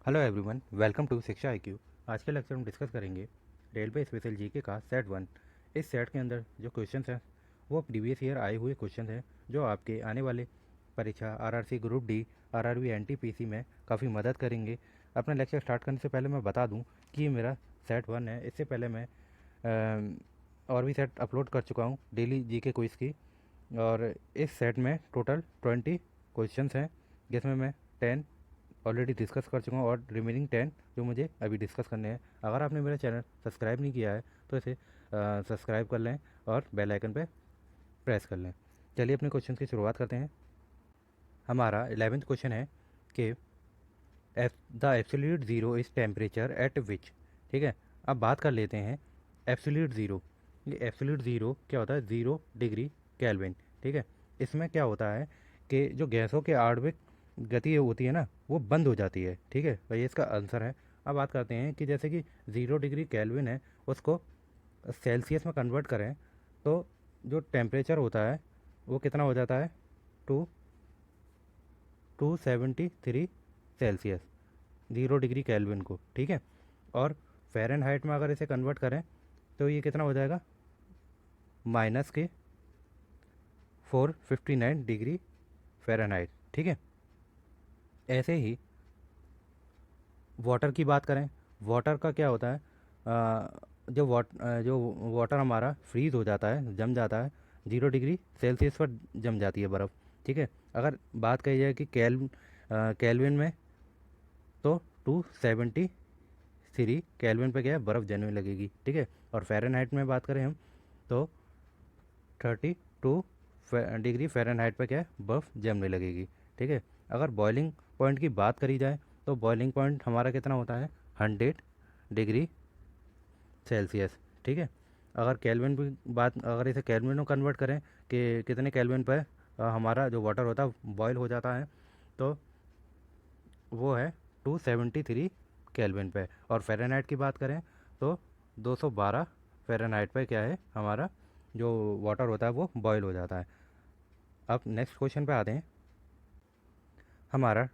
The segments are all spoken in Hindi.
हेलो एवरीवन, वेलकम टू शिक्षा IQ। आज के लेक्चर में डिस्कस करेंगे रेलवे स्पेशल जीके का सेट वन। इस सेट के अंदर जो क्वेश्चंस हैं वो प्रीवियस ईयर आए हुए क्वेश्चन हैं जो आपके आने वाले परीक्षा RRC group D, RRB NTPC में काफ़ी मदद करेंगे। अपना लेक्चर स्टार्ट करने से पहले मैं बता दूं कि ये मेरा सेट वन है। इससे पहले मैं और भी सेट अपलोड कर चुका हूँ डेली जीके क्विज़ की, और इस सेट में टोटल 20 क्वेश्चंस हैं जिसमें मैं 10 ऑलरेडी डिस्कस कर चुका हूँ और रिमेनिंग 10 जो मुझे अभी डिस्कस करने हैं। अगर आपने मेरा चैनल सब्सक्राइब नहीं किया है तो इसे सब्सक्राइब कर लें और बेल आइकन पर प्रेस कर लें। चलिए अपने क्वेश्चन की शुरुआत करते हैं। हमारा 11th क्वेश्चन है कि the absolute zero is temperature at विच। ठीक है, अब बात कर लेते हैं एब्सोल्यूट ज़ीरो। ये एब्सोल्यूट ज़ीरो क्या होता है? 0 डिग्री केल्विन। ठीक है, इसमें क्या होता है कि जो गैसों के आणविक गति होती है ना वो बंद हो जाती है। ठीक है, वही इसका आंसर है। अब बात करते हैं कि जैसे कि 0 डिग्री केल्विन है, उसको सेल्सियस में कन्वर्ट करें तो जो टेम्परेचर होता है वो कितना हो जाता है? टू 273 सेल्सियस, 0 डिग्री केल्विन को। ठीक है, और फ़ारेनहाइट में अगर इसे कन्वर्ट करें तो ये कितना हो जाएगा? माइनस के 459 डिग्री फ़ारेनहाइट। ठीक है, ऐसे ही वाटर की बात करें, वाटर का क्या होता है? जो वाटर हमारा फ्रीज़ हो जाता है, जम जाता है, 0 डिग्री सेल्सियस पर जम जाती है बर्फ़। ठीक है, अगर बात कही जाए कि केल्विन में, तो 273 केल्विन पे क्या है? बर्फ़ जमने लगेगी। ठीक है, और फ़ारेनहाइट में बात करें हम तो 32 डिग्री फ़ारेनहाइट पे क्या है? बर्फ़ जमने लगेगी। ठीक है, अगर बॉइलिंग पॉइंट की बात करी जाए तो बॉइलिंग पॉइंट हमारा कितना होता है? 100 डिग्री सेल्सियस। ठीक है, अगर केल्विन की बात, अगर इसे केल्विन में कन्वर्ट करें कि कितने केल्विन पर हमारा जो वाटर होता है बॉयल हो जाता है, तो वो है 273 केल्विन पे। और फ़ारेनहाइट की बात करें तो 212 फ़ारेनहाइट पे क्या है? हमारा जो वाटर होता है वो बॉयल हो जाता है। अब नेक्स्ट क्वेश्चन पे आते हैं। हमारा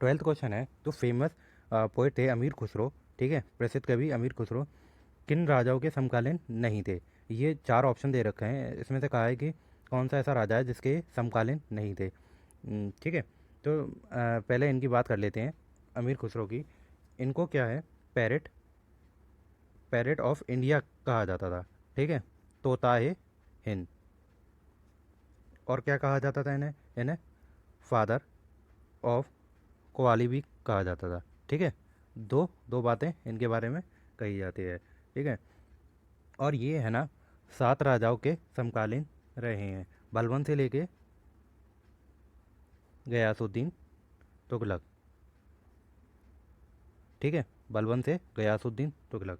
12th क्वेश्चन है, जो फेमस पोइट थे अमीर खुसरो। ठीक है, प्रसिद्ध कवि अमीर खुसरो किन राजाओं के समकालीन नहीं थे? ये 4 ऑप्शन दे रखे हैं, इसमें से कहा है कि कौन सा ऐसा राजा है जिसके समकालीन नहीं थे। ठीक है, तो पहले इनकी बात कर लेते हैं, अमीर खुसरो की। इनको क्या है? पैरेट पैरेट ऑफ इंडिया कहा जाता था। ठीक है, तोताए हिंद। और क्या कहा जाता था इन्हें? इन्हें फादर ऑफ कव्वाली भी कहा जाता था। ठीक है, दो दो बातें इनके बारे में कही जाती है। ठीक है, और ये है ना 7 राजाओं के समकालीन रहे हैं, बलबन से लेके गयासुद्दीन तुगलक। ठीक है, बलबन से गयासुद्दीन तुगलक।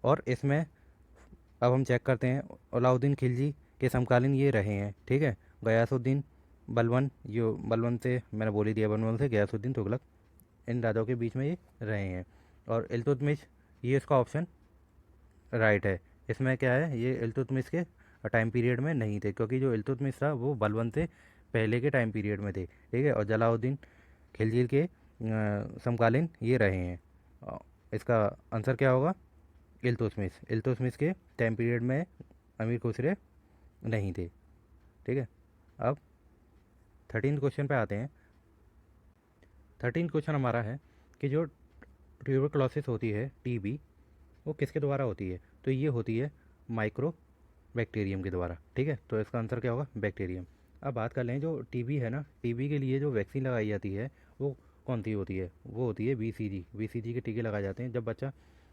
और इसमें अब हम चेक करते हैं, अलाउद्दीन खिलजी के समकालीन ये रहे हैं। ठीक है, गयासुद्दीन, बलबन, यो बलबन से मैंने बोल ही दिया, बलबन से गयासुद्दीन तुगलक, इन राजाओं के बीच में ये रहे हैं। और इल्तुतमिश, ये इसका ऑप्शन राइट है। इसमें क्या है? ये इल्तुतमिश के टाइम पीरियड में नहीं थे, क्योंकि जो इल्तुतमिश था वो बलबन से पहले के टाइम पीरियड में थे। ठीक है, और जलाउद्दीन खिलजी के समकालीन ये रहे हैं। इसका आंसर क्या होगा? इल्तुतमिश। इल्तुतमिश के टाइम पीरियड में अमीर खुसरे नहीं थे। ठीक है, अब 13 क्वेश्चन पे आते हैं। 13 क्वेश्चन हमारा है कि जो ट्यूबरक्लोसिस होती है, TB, वो किसके द्वारा होती है? तो ये होती है माइक्रो बैक्टीरियम के द्वारा। ठीक है, तो इसका आंसर क्या होगा? बैक्टीरियम। अब बात कर लें, जो TB है ना, TB के लिए जो वैक्सीन लगाई जाती है वो कौन सी होती है? वो होती है BCG। BCG के टीके लगाए जाते हैं जब बच्चा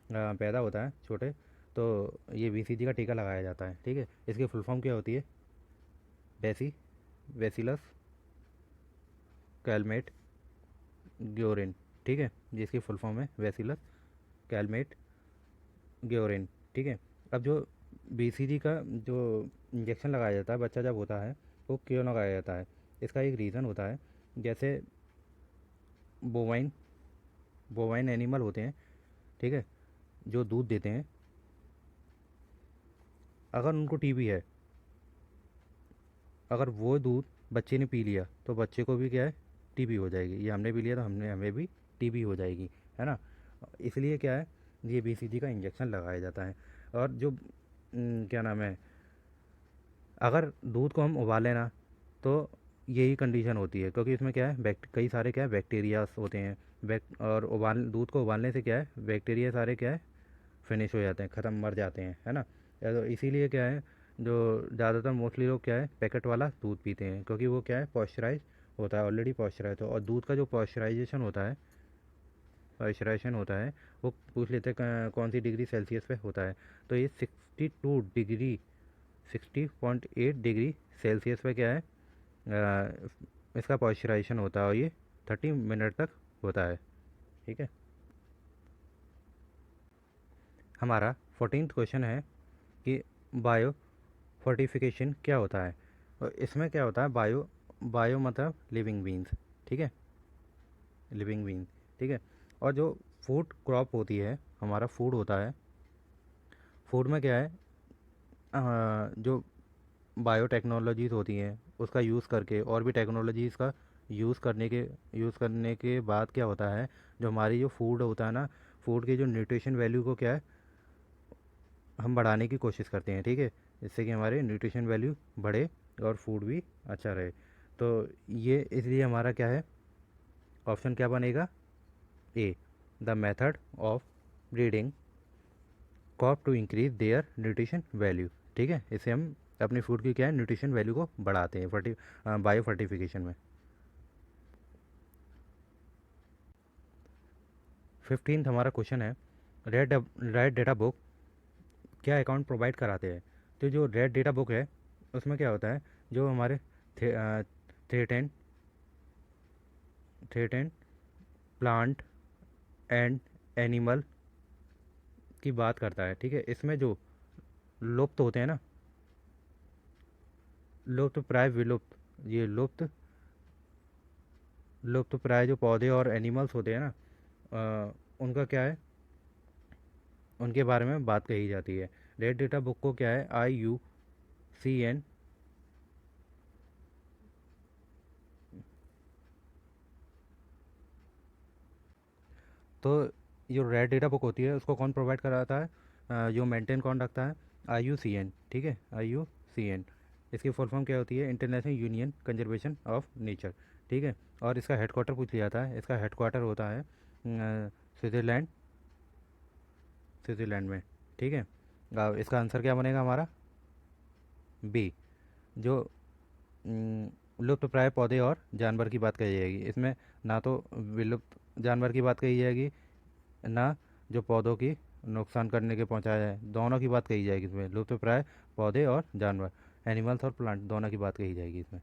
पैदा होता है छोटे, तो ये BCG का टीका लगाया जाता है। ठीक है, इसकी फुल फॉर्म क्या होती है? बेसी बेसिलस कैलमेट ग्योरिन। ठीक है, जिसकी फुल फॉर्म है बेसिलस कैलमेट ग्योरिन। ठीक है, अब जो BCG का जो इंजेक्शन लगाया जाता है बच्चा जब होता है, वो क्यों लगाया जाता है? इसका एक रीज़न होता है। जैसे बोवाइन बोवाइन एनिमल होते हैं, ठीक है, जो दूध देते हैं, अगर उनको TB है, अगर वो दूध बच्चे ने पी लिया तो बच्चे को भी क्या है? टीबी हो जाएगी। ये हमने भी लिया तो हमें भी टीबी हो जाएगी, है ना। इसलिए क्या है, ये बीसीजी का इंजेक्शन लगाया जाता है। और जो क्या नाम है, अगर दूध को हम उबालें ना तो यही कंडीशन होती है, क्योंकि इसमें क्या है, कई सारे क्या है बैक्टीरियाज होते हैं। और दूध को उबालने से क्या है, बैक्टीरिया सारे क्या है फिनिश हो जाते हैं, ख़त्म, मर जाते हैं, है ना। या तो इसीलिए क्या है, जो ज़्यादातर मोस्टली लोग क्या है पैकेट वाला दूध पीते हैं, क्योंकि वो क्या है पॉइस्चराइज होता है, ऑलरेडी पॉइस्चराइज। और दूध का जो पॉइस्चराइजेशन होता है वो पूछ लेते हैं कौन सी डिग्री सेल्सियस पे होता है। तो ये 60.8 डिग्री सेल्सियस पे क्या है इसका पॉइस्चराइजेशन होता है, और ये 30 मिनट तक होता है, ठीक है। हमारा 14th क्वेश्चन है कि बायो फोर्टिफिकेशन क्या होता है। और इसमें क्या होता है, बायो बायो मतलब लिविंग बीन्स, ठीक है, लिविंग बीन, ठीक है। और जो फूड क्रॉप होती है, हमारा फूड होता है, फूड में क्या है जो बायोटेक्नोलॉजीज़ होती हैं उसका यूज़ करके, और भी टेक्नोलॉजीज़ का यूज़ करने के बाद क्या होता है, जो हमारी जो फूड होता है ना, फूड की जो न्यूट्रिशन वैल्यू को क्या है हम बढ़ाने की कोशिश करते हैं, ठीक है, जिससे कि हमारे न्यूट्रिशन वैल्यू बढ़े और फूड भी अच्छा रहे। तो ये इसलिए हमारा क्या है, ऑप्शन क्या बनेगा, A, the method of breeding crop to increase their nutrition value, ठीक है। इससे हम अपनी फूड की क्या है न्यूट्रिशन वैल्यू को बढ़ाते हैं बायो फर्टिफिकेशन में। 15th हमारा क्वेश्चन है, रेड डेटा बुक क्या अकाउंट प्रोवाइड कराते हैं। तो जो रेड डेटा बुक है उसमें क्या होता है, जो हमारे threaten threaten plant and animal की बात करता है, ठीक है। इसमें जो लुप्त होते हैं ना, लुप्त प्राय विलुप्त, ये लुप्त प्राय जो पौधे और एनिमल्स होते हैं ना, उनका क्या है, उनके बारे में बात कही जाती है। रेड डेटा बुक को क्या है, IUCN, तो जो रेड डेटा बुक होती है उसको कौन प्रोवाइड कराता है, जो मेंटेन कौन रखता है, IUCN, ठीक है, IUCN। इसकी फुल फॉर्म क्या होती है, international union conservation of nature, ठीक है। और इसका हेडक्वार्टर पूछ लिया था, इसका हेडक्वार्टर होता है स्विट्ज़रलैंड, स्विट्ज़रलैंड में, ठीक है। इसका आंसर क्या बनेगा हमारा, बी, जो लुप्त प्राय पौधे और जानवर की बात कही जाएगी इसमें। ना तो विलुप्त जानवर की बात कही जाएगी, ना जो पौधों की नुकसान करने के पहुंचाया जाए, दोनों की बात कही जाएगी इसमें। लुप्त प्राय पौधे और जानवर, एनिमल्स और प्लांट, दोनों की बात कही जाएगी इसमें।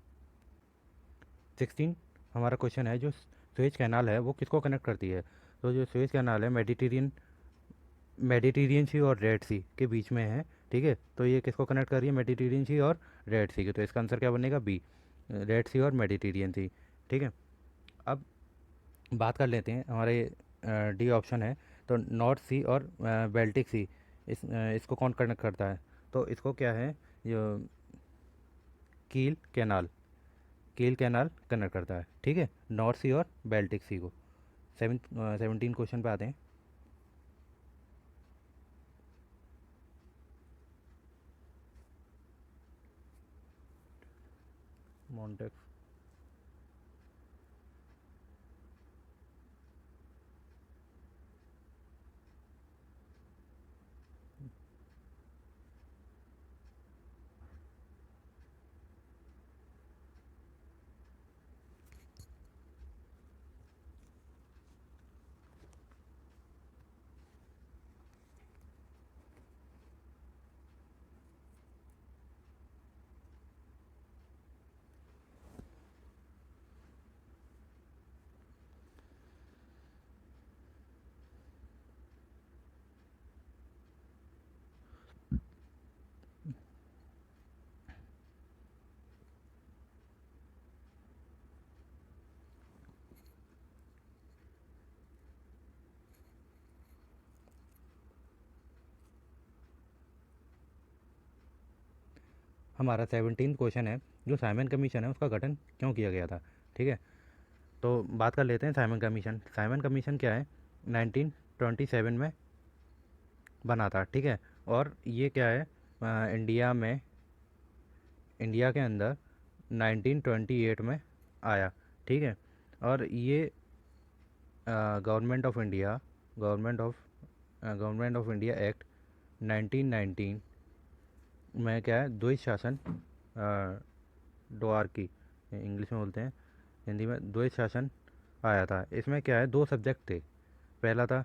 16 हमारा क्वेश्चन है, जो सुएज कैनाल है वो किसको कनेक्ट करती है। तो जो सुएज कैनाल है मेडिटेरियन सी और रेड सी के बीच में है, ठीक है। तो ये किसको कनेक्ट कर रही है, मेडिटेरियन सी और रेड सी के। तो इसका आंसर क्या बनेगा, बी, रेड सी और मेडिटेरियन सी, ठीक है। अब बात कर लेते हैं, हमारे डी ऑप्शन है, तो नॉर्थ सी और बेल्टिक सी, इसको कौन कनेक्ट करता है। तो इसको क्या है, जो कील कैनाल कील कैनाल कनेक्ट करता है, ठीक है, नॉर्थ सी और बेल्टिक सी को। 17 क्वेश्चन पे आते हैं। मॉन्टेक्स, हमारा 17 क्वेश्चन है, जो साइमन कमीशन है उसका गठन क्यों किया गया था, ठीक है। तो बात कर लेते हैं साइमन कमीशन। साइमन कमीशन क्या है, 1927 में बना था, ठीक है। और ये क्या है, इंडिया में, इंडिया के अंदर 1928 में आया, ठीक है। और ये government of India, government of India act 1919 में क्या है, द्वैत शासन, डोआरकी इंग्लिश में बोलते हैं, हिंदी में द्वैत शासन आया था। इसमें क्या है, दो सब्जेक्ट थे, पहला था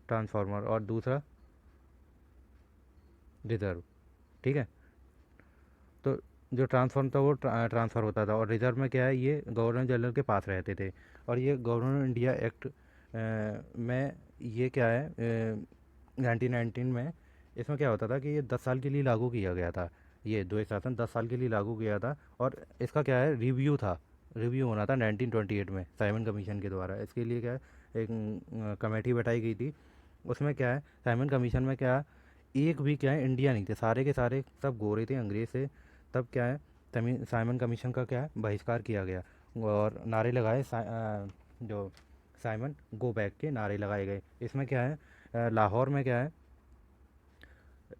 ट्रांसफार्मर और दूसरा रिजर्व, ठीक है। तो जो ट्रांसफॉर्म था वो ट्रांसफ़र होता था, और रिजर्व में क्या है, ये गवर्नर जनरल के पास रहते थे। और ये गवर्नर इंडिया एक्ट में ये क्या है, 1919 में इसमें क्या होता था कि ये 10 साल के लिए लागू किया गया था। ये द्वैत शासन 10 साल के लिए लागू किया था, और इसका क्या है, रिव्यू था, रिव्यू होना था 1928 में साइमन कमीशन के द्वारा। इसके लिए क्या है, एक कमेटी बैठाई गई थी। उसमें क्या है, साइमन कमीशन में क्या, एक भी क्या है इंडिया नहीं थे, सारे के सारे सब गोरे थे अंग्रेज से। तब क्या है, साइमन कमीशन का क्या है, बहिष्कार किया गया, और नारे लगाए जो साइमन गो बैक के नारे लगाए गए। इसमें क्या है, लाहौर में क्या है,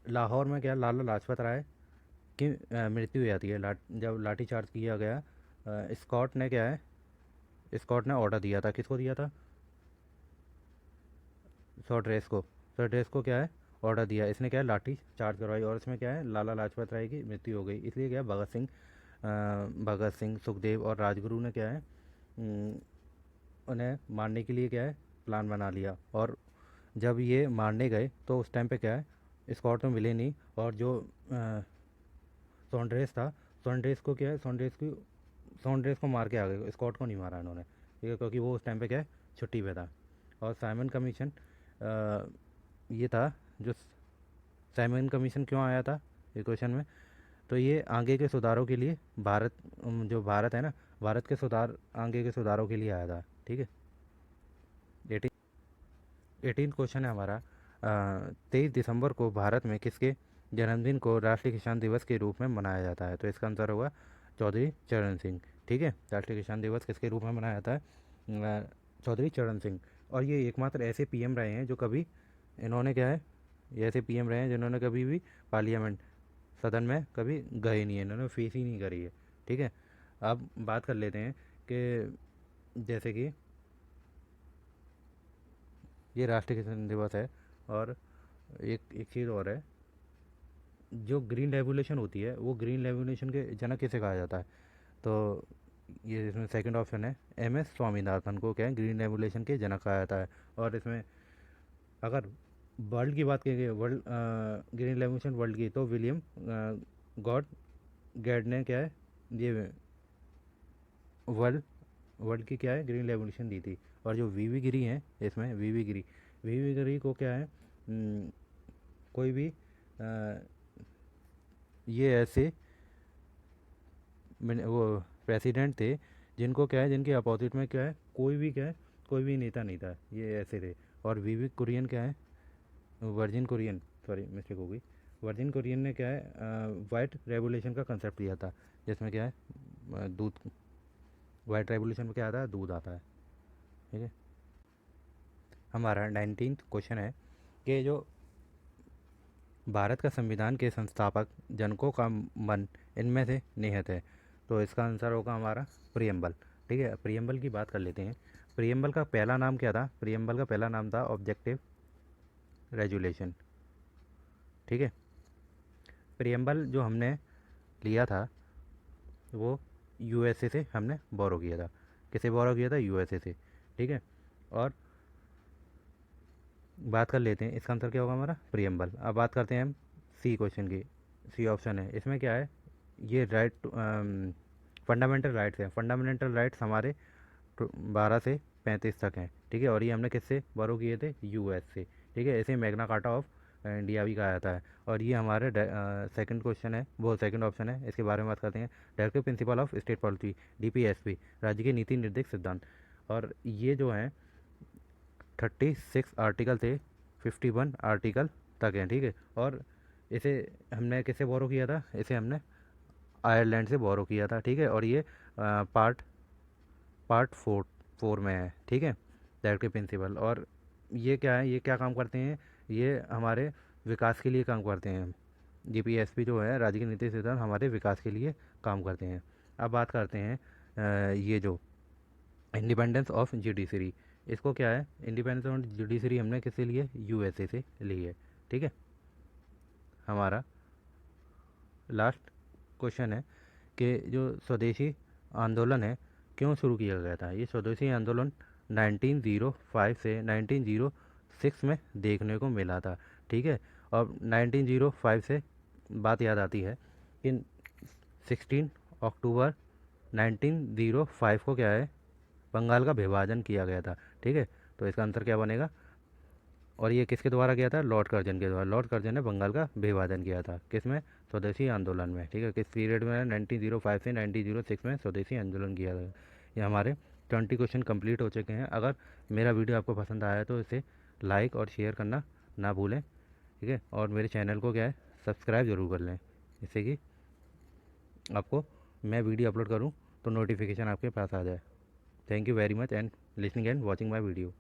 लाहौर में क्या, लाला लाजपत राय की मृत्यु हो जाती है, जब लाठीचार्ज किया गया। स्कॉट ने क्या है, स्कॉट ने ऑर्डर दिया था, किसको दिया था, सर ड्रेस को क्या है, ऑर्डर दिया, इसने क्या है, लाठी चार्ज करवाई, और इसमें क्या है, लाला लाजपत राय की मृत्यु हो गई। इसलिए क्या है, भगत सिंह, सुखदेव और राजगुरु ने क्या है, उन्हें मारने के लिए क्या है, प्लान बना लिया। और जब ये मारने गए तो उस टाइम पे क्या है, स्कॉट में मिले नहीं, और जो सॉन्ड्रेस था, सॉन्ड्रेस को क्या है, सॉन्ड्रेस को मार के आ गए, स्कॉट को नहीं मारा इन्होंने, ठीक है, क्योंकि वो उस टाइम पे क्या है, छुट्टी पे था। और साइमन कमीशन ये था, जो साइमन कमीशन क्यों आया था, ये क्वेश्चन में, तो ये आगे के सुधारों के लिए, जो भारत है ना, भारत के सुधार, आगे के सुधारों के लिए आया था, ठीक है। 18 क्वेश्चन है हमारा, 23 दिसंबर को भारत में किसके जन्मदिन को राष्ट्रीय किसान दिवस के रूप में मनाया जाता है, तो इसका आंसर होगा चौधरी चरण सिंह, ठीक है। राष्ट्रीय किसान दिवस किसके रूप में मनाया जाता है, चौधरी चरण सिंह। और ये एकमात्र ऐसे पीएम रहे हैं जो कभी, इन्होंने क्या है, ये ऐसे पीएम रहे हैं जिन्होंने कभी भी पार्लियामेंट, सदन में कभी गए नहीं है, इन्होंने फेस ही नहीं करी है, ठीक है। अब बात कर लेते हैं कि जैसे कि ये राष्ट्रीय किसान दिवस है, और एक एक चीज़ और है, जो ग्रीन रेवोल्यूशन होती है, वो ग्रीन रेवोल्यूशन के जनक किसे कहा जाता है, तो ये इसमें सेकंड ऑप्शन है, MS स्वामीनाथन को क्या है, ग्रीन रेवोल्यूशन के जनक कहा जाता है। और इसमें अगर वर्ल्ड की बात की गई, वर्ल्ड ग्रीन रेवोल्यूशन वर्ल्ड की, तो विलियम गॉड गैड ने क्या है, ये वर्ल्ड वर्ल्ड की क्या है, ग्रीन रेवोल्यूशन दी थी। और जो वीवी गिरी हैं, इसमें वीवी गिरी को क्या है, कोई भी ये ऐसे वो प्रेसिडेंट थे जिनको क्या है, जिनके अपोजिट में क्या है, कोई भी नेता नहीं था, ये ऐसे थे। और वीवी कुरियन क्या है, वर्जिन कुरियन, सॉरी मिस्टेक हो गई, वर्जिन कुरियन ने क्या है, वाइट रेवोल्यूशन का कंसेप्ट दिया था, जिसमें क्या है, दूध, वाइट रेवोल्यूशन में क्या आता है, दूध आता है, ठीक है। हमारा 19th क्वेश्चन है कि जो भारत का संविधान के संस्थापक जनकों का मन इनमें से निहित है, तो इसका आंसर होगा हमारा प्रियम्बल, ठीक है। प्रियम्बल की बात कर लेते हैं। प्रियम्बल का पहला नाम क्या था, प्रियम्बल का पहला नाम था ऑब्जेक्टिव रेजुलेशन, ठीक है। प्रियम्बल जो हमने लिया था, वो यूएसए से हमने बोरो किया था, किसे बोरो किया था, यूएसए से, ठीक है। और बात कर लेते हैं, इसका आंसर क्या होगा हमारा, प्रियम्बल। अब बात करते हैं हम सी क्वेश्चन की, सी ऑप्शन है, इसमें क्या है, ये राइट, फंडामेंटल राइट्स हैं, फंडामेंटल राइट्स हमारे 12 से 35 तक हैं, ठीक है। और ये हमने किससे बोरो किए थे, यूएस से, ठीक है। इसे मैग्ना कार्टा ऑफ इंडिया भी कहा जाता है। और ये हमारे सेकंड क्वेश्चन है, वो सेकंड ऑप्शन है, इसके बारे में बात करते हैं। Directive principle of state policy, DPSP, राज्य के नीति निर्देश सिद्धांत। और ये जो है 36 आर्टिकल थे, 51 आर्टिकल तक हैं, ठीक है। और इसे हमने किससे बोरो किया था, इसे हमने आयरलैंड से बोरो किया था, ठीक है। और ये पार्ट पार्ट 4 में है, ठीक है, डायरेक्टिव प्रिंसिपल। और ये क्या है, ये क्या काम करते हैं, ये हमारे विकास के लिए काम करते हैं। जीपीएसपी जो है, राज्य के नीति सिद्धांत, हमारे विकास के लिए काम करते हैं। अब बात करते हैं ये जो इंडिपेंडेंस ऑफ जुडिशरी, इसको क्या है, इंडिपेंडेंस ऑफ जुडिशरी हमने किससे लिए, यूएसए से ली है, ठीक है। हमारा लास्ट क्वेश्चन है कि जो स्वदेशी आंदोलन है क्यों शुरू किया गया था। ये स्वदेशी आंदोलन 1905 से 1906 में देखने को मिला था, ठीक है। और 1905 से बात याद आती है कि 16 अक्टूबर 1905 को क्या है, बंगाल का विभाजन किया गया था, ठीक है। तो इसका आंसर क्या बनेगा, और ये किसके द्वारा किया था, लॉर्ड कर्जन के द्वारा। लॉर्ड कर्जन ने बंगाल का विभाजन किया था, किसमें, स्वदेशी आंदोलन में, ठीक है। किस पीरियड में, 1905 से 1906 में स्वदेशी आंदोलन किया था। ये हमारे 20 क्वेश्चन कंप्लीट हो चुके हैं। अगर मेरा वीडियो आपको पसंद आया तो इसे लाइक और शेयर करना ना भूलें, ठीक है। और मेरे चैनल को क्या है, सब्सक्राइब ज़रूर कर लें, जिससे कि आपको मैं वीडियो अपलोड करूँ तो नोटिफिकेशन आपके पास आ जाए। Thank you very much and listening and watching my video.